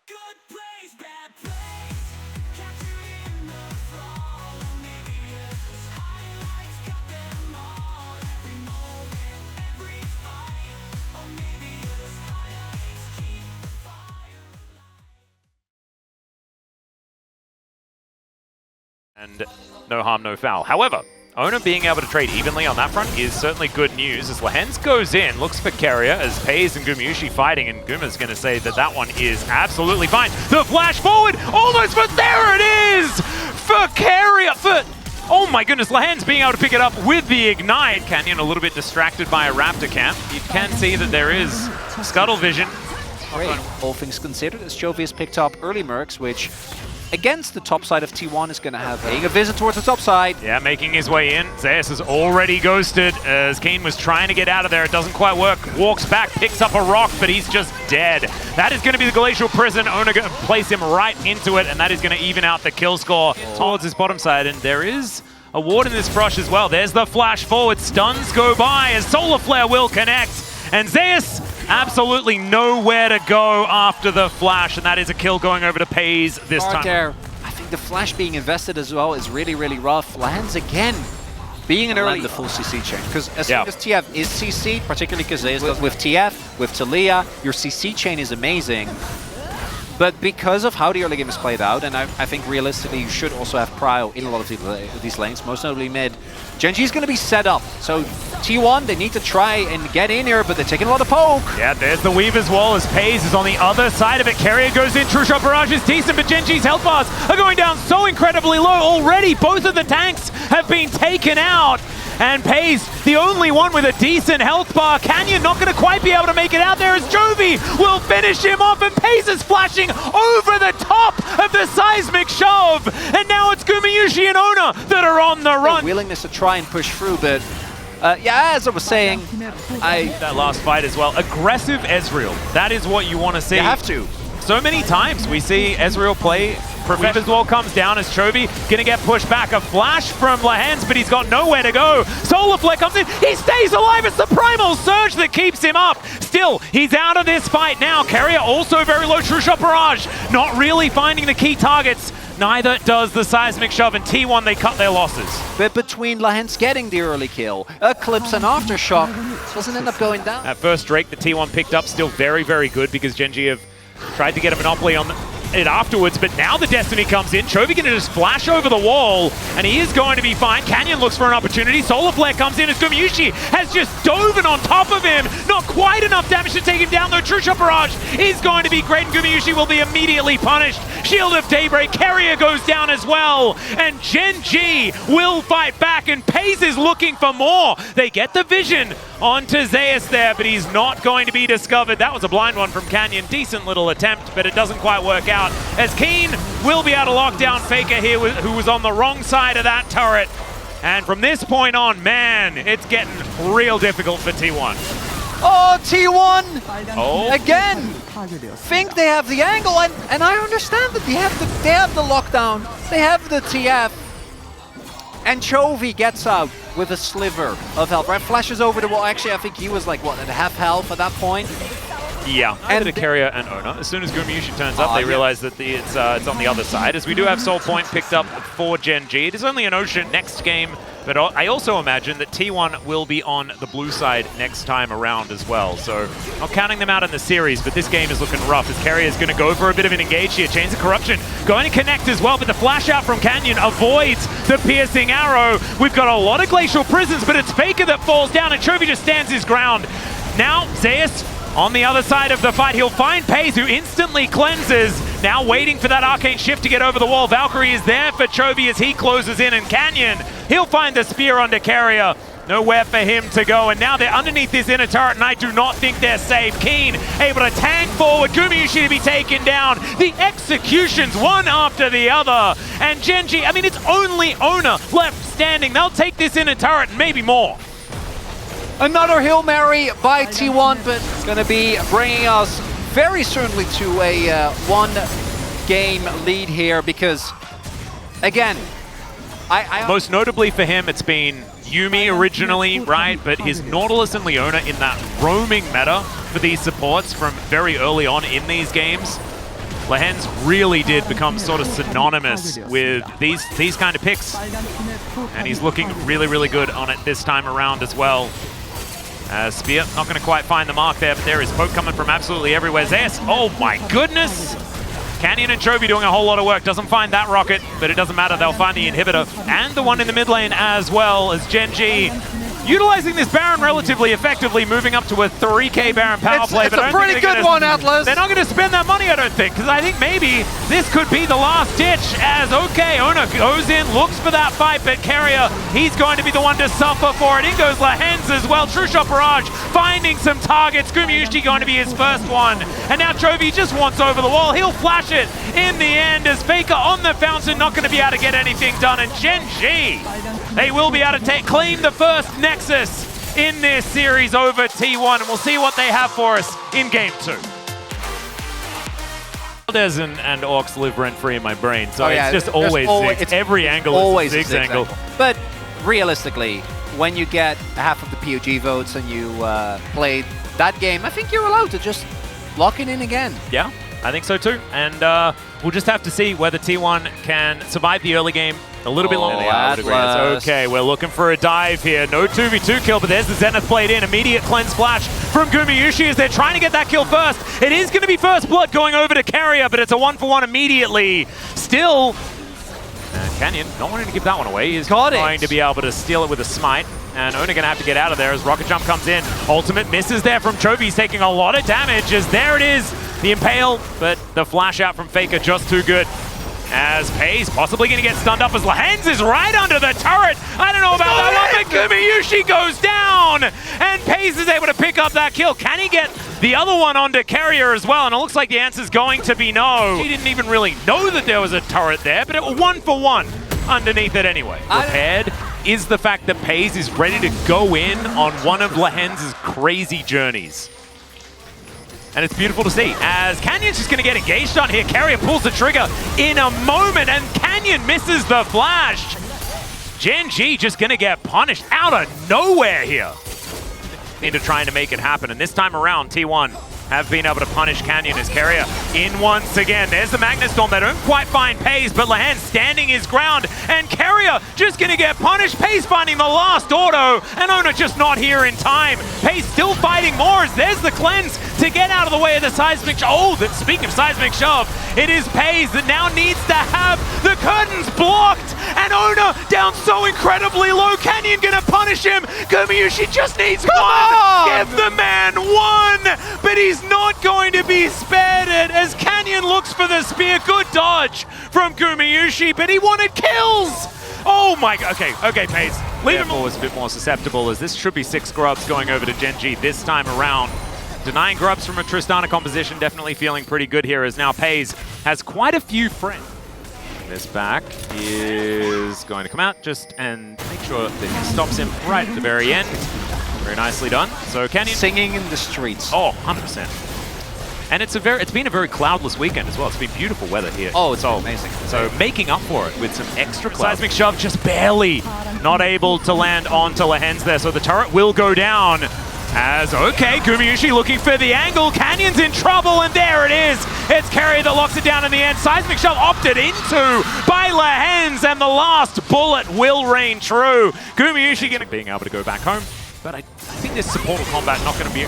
Good plays, bad plays. Capturing the fall. OniviaLPLhighlights got them all. Every moment, every fight. OniviaLPLhighlights keep the fire alive. And no harm, no foul. However, Ona being able to trade evenly on that front is certainly good news as Lehens goes in, looks for Carrier as Pays and Gumyushi fighting, and Guma's going to say that that one is absolutely fine. The flash forward, almost, but there it is for Carrier, oh my goodness, Lehens being able to pick it up with the Ignite. Canyon a little bit distracted by a Raptor camp. You can see that there is Scuttle Vision. Great, all things considered, as Chovy has picked up early Mercs, which against the top side of T1 is going to have a visit towards the top side. Yeah, making his way in. Zeus is already ghosted as Keen was trying to get out of there. It doesn't quite work. Walks back, picks up a rock, but he's just dead. That is going to be the Glacial Prison. Ona going to place him right into it, and that is going to even out the kill score towards his bottom side. And there is a ward in this brush as well. There's the flash forward. Stuns go by as Solar Flare will connect. And Zeus absolutely nowhere to go after the flash, and that is a kill going over to Pays this time. There. I think the flash being invested as well is really, really rough. Lands again, being an early the full CC chain. Because as soon as TF is CC, particularly because with TF, with Talia, your CC chain is amazing. But because of how the early game is played out, and I think realistically you should also have prio in a lot of these lanes, most notably mid, Gen.G is going to be set up. So T1, they need to try and get in here, but they're taking a lot of poke. Yeah, there's the Weaver's Wall as Pays is on the other side of it. Carrier goes in, True Shot Barrage is decent, but Gen.G's health bars are going down so incredibly low already. Both of the tanks have been taken out. And Pays, the only one with a decent health bar. Canyon not going to quite be able to make it out there as Chovy will finish him off, and Pays is flashing over the top of the seismic shove. And now it's Gumyushi and Ona that are on the run. Willingness to try and push through, but yeah, as I was saying, that last fight as well. Aggressive Ezreal. That is what you want to see. You have to. So many times we see Ezreal play. Weaver's Wall comes down as Chovy gonna get pushed back. A flash from Lehens, but he's got nowhere to go. Solar Flare comes in, he stays alive. It's the Primal Surge that keeps him up. Still, he's out of this fight now. Carrier also very low. True Shot Barrage, not really finding the key targets. Neither does the Seismic Shove, and T1, they cut their losses. But between Lehens getting the early kill, Eclipse and Aftershock, doesn't end up going down. At first, Drake, the T1 picked up, still very, very good because Gen.G have tried to get a monopoly on it afterwards, but now the Destiny comes in. Chovy gonna just flash over the wall, and he is going to be fine. Canyon looks for an opportunity. Solar Flare comes in as Gumyushi has just dove on top of him. Not quite enough damage to take him down, though. True Shot Barrage is going to be great, and Gumyushi will be immediately punished. Shield of Daybreak, Carrier goes down as well, and Gen.G will fight back, and Pays is looking for more. They get the vision onto Zeus there, but he's not going to be discovered. That was a blind one from Canyon. Decent little attempt, but it doesn't quite work out, as Keen will be able to lock down Faker here, who was on the wrong side of that turret. And from this point on, man, it's getting real difficult for T1. Oh, T1! Again! Think they have the angle, and I understand that they have the lockdown, they have the TF. And Chovy gets out with a sliver of health, right? Flashes over the wall. Actually, I think he was like, what, at half health at that point? Yeah, and the Carrier and Ona. As soon as Gumyushi turns up, they realize that it's on the other side, as we do have Soul Point picked up for Gen.G. It is only an Ocean next game, but I also imagine that T1 will be on the blue side next time around as well. So, not counting them out in the series, but this game is looking rough as Carrier is going to go for a bit of an engage here. Chains of Corruption going to connect as well, but the flash out from Canyon avoids the piercing arrow. We've got a lot of Glacial Prisons, but it's Faker that falls down, and Chovy just stands his ground. Now, Zeus on the other side of the fight, he'll find Pays, who instantly cleanses. Now waiting for that Arcane Shift to get over the wall. Valkyrie is there for Chovy as he closes in, and Canyon, he'll find the spear under Carrier. Nowhere for him to go, and now they're underneath this inner turret, and I do not think they're safe. Keen able to tank forward, Gumyushi to be taken down. The executions, one after the other. And Gen.G, I mean, it's only Ona left standing. They'll take this inner turret and maybe more. Another Hail Mary by T1, but it's going to be bringing us very certainly to a one-game lead here, because, again, most notably for him, it's been Yuumi originally, right? But his Nautilus and Leona in that roaming meta for these supports from very early on in these games. Lehens really did become sort of synonymous with these kind of picks. And he's looking really, really good on it this time around as well. Spear, not going to quite find the mark there, but there is poke coming from absolutely everywhere. Zeus, oh my goodness! Canyon and Chovy doing a whole lot of work. Doesn't find that rocket, but it doesn't matter. They'll find the inhibitor and the one in the mid lane as well as Gen.G. Utilizing this Baron relatively effectively, moving up to a 3k Baron power play. It's a pretty good one, Atlas. They're not going to spend that money, I don't think, because I think maybe this could be the last ditch as, okay, Ona goes in, looks for that fight, but Carrier, he's going to be the one to suffer for it. In goes Lehens as well. True Shot Barrage, finding some targets. Skirmishes going to be his first one. And now Chovy just wants over the wall. He'll flash it in the end as Faker on the fountain, not going to be able to get anything done. And Gen.G, they will be able to claim the first Nexus in this series over T1, and we'll see what they have for us in Game 2. Des and Orcs live rent-free in my brain, so it's just always Ziggs. Every angle is a Ziggs angle. But realistically, when you get half of the POG votes and you played that game, I think you're allowed to just lock it in again. Yeah, I think so too. And we'll just have to see whether T1 can survive the early game a little bit longer. Okay, we're looking for a dive here. No 2v2 kill, but there's the Zenith Blade in. Immediate cleanse flash from Gumayushi as they're trying to get that kill first. It is going to be first blood going over to Carrier, but it's a 1-for-1 immediately. Still, Canyon not wanting to give that one away. He's going to be able to steal it with a smite. And Ona going to have to get out of there as Rocket Jump comes in. Ultimate misses there from Chovy. He's taking a lot of damage as there it is. The Impale, but the flash out from Faker just too good. As Pays possibly going to get stunned up as Lehens is right under the turret. I don't know about that one, but Gumayushi goes down. And Pays is able to pick up that kill. Can he get the other one onto Carrier as well? And it looks like the answer is going to be no. He didn't even really know that there was a turret there, but it was 1-for-1 underneath it anyway. Prepared is the fact that Pays is ready to go in on one of Lehens' crazy journeys. And it's beautiful to see as Canyon's just going to get engaged on here. Carrier pulls the trigger in a moment and Canyon misses the flash. Gen.G just going to get punished out of nowhere here. Into trying to make it happen. And this time around, T1 have been able to punish Canyon as Carrier in once again. There's the Magnet Storm. They don't quite find Pays, but Lehens standing his ground. And Carrier just going to get punished. Pays finding the last auto, and Ona just not here in time. Pays still fighting more as there's the cleanse to get out of the way of the seismic shove. Oh, speaking of seismic shove, it is Pays that now needs to have the curtains blocked. And Ona down so incredibly low. Canyon going to punish him. Gumayushi just needs one. Give the man one, but he's not going to be spared it as Canyon looks for the spear. Good dodge from Gumayushi, but he wanted kills. Oh my god. Okay, Pays. Leave him. Was a bit more susceptible as this should be 6 grubs going over to Gen.G this time around. Denying grubs from a Tristana composition, definitely feeling pretty good here as now Pays has quite a few friends. This back is going to come out just and make sure that he stops him right at the very end. Very nicely done. So Canyon singing in the streets. Oh, 100%. And it's been a very cloudless weekend as well. It's been beautiful weather here. Oh, it's amazing. So making up for it with some extra cloud. Seismic shove just barely not able to land onto Lehens there. So the turret will go down. As, okay, Gumayushi looking for the angle. Canyon's in trouble, and there it is. It's Carrier that locks it down in the end. Seismic shove opted into by Lehens, and the last bullet will rain true. Gumayushi being able to go back home, but I think this supportal combat not going to be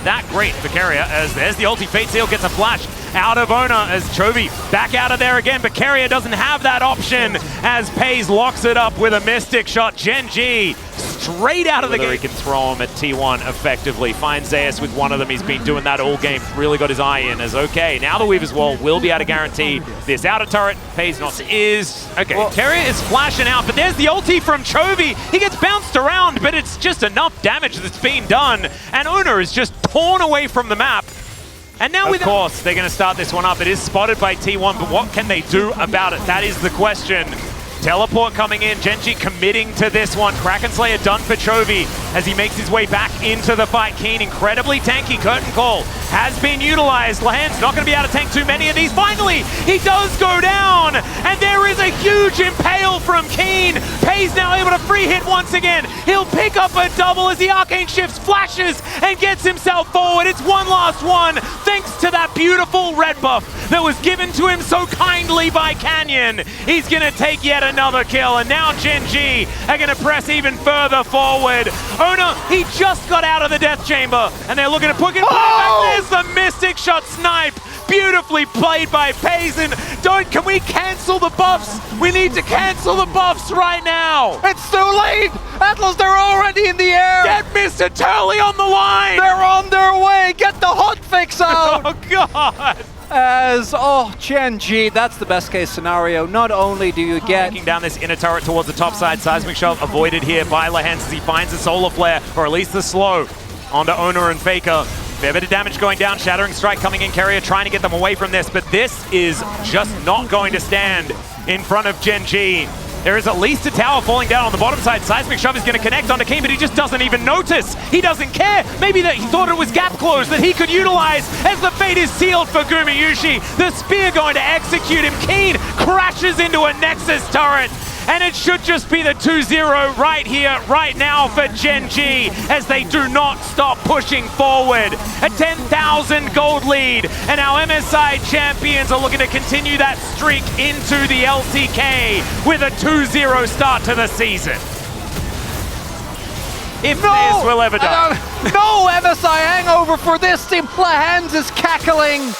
that great for Carrier, as there's the ulti. Fate Seal gets a flash out of Ona as Chovy back out of there again, but Carrier doesn't have that option as Pays locks it up with a Mystic Shot. Gen.G straight out of the game. He can throw him at T1 effectively. Finds Zeus with one of them. He's been doing that all game. Really got his eye in as, okay, now the Weaver's Wall will be able to guarantee this outer turret. Pays not is, okay, well, Carrier is flashing out, but there's the ulti from Chovy. He gets bounced around, but it's just enough damage that's been done. And Ona is just torn away from the map. And now, of course, they're going to start this one up. It is spotted by T1, but what can they do about it? That is the question. Teleport coming in, Gen.G committing to this one. Kraken Slayer done for Chovy. as he makes his way back into the fight. Keen, incredibly tanky. Curtain Call has been utilized. Lahan's not going to be able to tank too many of these. Finally, he does go down, and there is a huge impale from Keen. Pei's now able to free hit once again. He'll pick up a double as the Arcane shifts, flashes, and gets himself forward. It's one last one, thanks to that beautiful red buff that was given to him so kindly by Canyon. He's going to take yet another kill, and now Gen.G are going to press even further forward. Ona, he just got out of the death chamber, and they're looking to put him back. There's the Mystic Shot snipe. Beautifully played by Payson. Can we cancel the buffs? We need to cancel the buffs right now. It's too late! Atlas, they're already in the air! Get Mr. Turley on the line! They're on their way! Get the hotfix out! Oh, God! Gen.G, that's the best case scenario. Not only do you get... Taking down this inner turret towards the top side. Seismic Shove avoided here by Lahans as he finds the Solar Flare, or at least the slow, onto Ona and Faker. Fair bit of damage going down. Shattering Strike coming in. Carrier trying to get them away from this, but this is just not going to stand in front of Gen.G. There is at least a tower falling down on the bottom side. Seismic Shove is going to connect onto Keen, but he just doesn't even notice. He doesn't care. Maybe that he thought it was gap close that he could utilize as the fate is sealed for Gumayusi. The spear going to execute him. Keen crashes into a Nexus turret. And it should just be the 2-0 right here, right now for Gen.G as they do not stop pushing forward. A 10,000 gold lead, and our MSI champions are looking to continue that streak into the LCK with a 2-0 start to the season. If this will ever die. No MSI hangover for this team. Lahans is cackling.